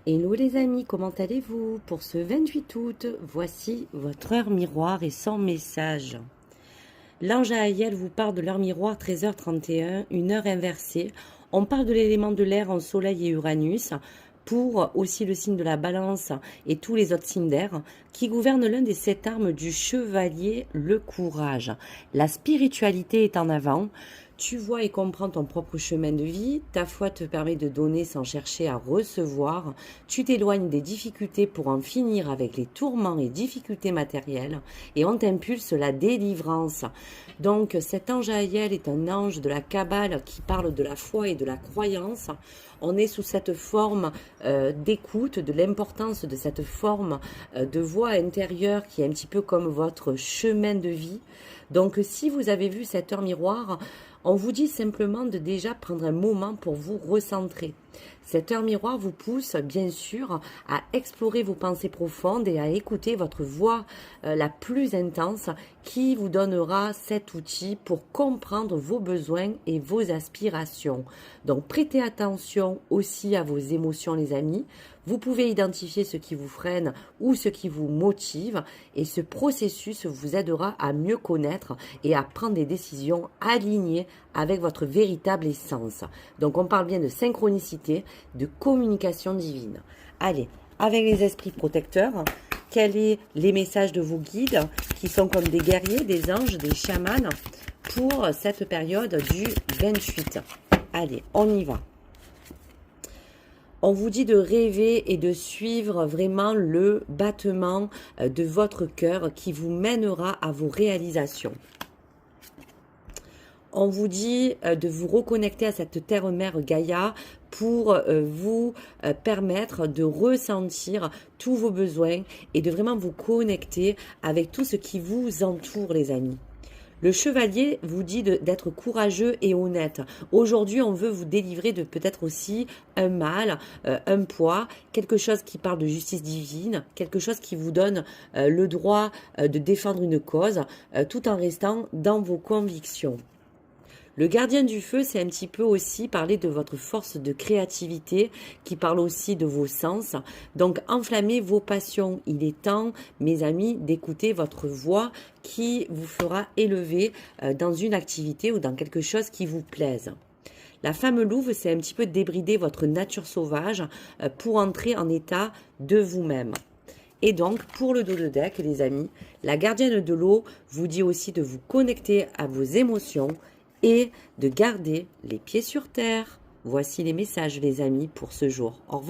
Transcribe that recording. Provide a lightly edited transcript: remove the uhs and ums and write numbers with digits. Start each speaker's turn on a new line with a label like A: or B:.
A: Hello les amis, comment allez-vous? Pour ce 28 août, voici votre heure miroir et son message. L'ange Aïel vous parle de l'heure miroir 13h31, une heure inversée. On parle de l'élément de l'air en Soleil et Uranus, pour aussi le signe de la Balance et tous les autres signes d'air, qui gouvernent l'un des 7 armes du chevalier, le courage. La spiritualité est en avant. Tu vois et comprends ton propre chemin de vie, ta foi te permet de donner sans chercher à recevoir, tu t'éloignes des difficultés pour en finir avec les tourments et difficultés matérielles, et on t'impulse la délivrance. Donc cet ange Aïel est un ange de la Kabbale qui parle de la foi et de la croyance. On est sous cette forme d'écoute, de l'importance de cette forme de voix intérieure qui est un petit peu comme votre chemin de vie. Donc si vous avez vu cette heure miroir, on vous dit simplement de déjà prendre un moment pour vous recentrer. Cette heure miroir vous pousse bien sûr à explorer vos pensées profondes et à écouter votre voix la plus intense qui vous donnera cet outil pour comprendre vos besoins et vos aspirations. Donc prêtez attention aussi à vos émotions les amis. Vous pouvez identifier ce qui vous freine ou ce qui vous motive et ce processus vous aidera à mieux connaître et à prendre des décisions alignées avec votre véritable essence. Donc on parle bien de synchronicité, de communication divine. Allez, avec les esprits protecteurs, quels sont les messages de vos guides qui sont comme des guerriers, des anges, des chamans pour cette période du 28. Allez, on y va. On vous dit de rêver et de suivre vraiment le battement de votre cœur qui vous mènera à vos réalisations. On vous dit de vous reconnecter à cette terre-mère Gaïa pour vous permettre de ressentir tous vos besoins et de vraiment vous connecter avec tout ce qui vous entoure les amis. Le chevalier vous dit d'être courageux et honnête. Aujourd'hui, on veut vous délivrer de peut-être aussi un mal, un poids, quelque chose qui parle de justice divine, quelque chose qui vous donne le droit de défendre une cause, tout en restant dans vos convictions. Le gardien du feu, c'est un petit peu aussi parler de votre force de créativité, qui parle aussi de vos sens. Donc, enflammez vos passions. Il est temps, mes amis, d'écouter votre voix qui vous fera élever dans une activité ou dans quelque chose qui vous plaise. La femme louve, c'est un petit peu débrider votre nature sauvage pour entrer en état de vous-même. Et donc, pour le dos de deck, les amis, la gardienne de l'eau vous dit aussi de vous connecter à vos émotions et de garder les pieds sur terre. Voici les messages, les amis, pour ce jour. Au revoir.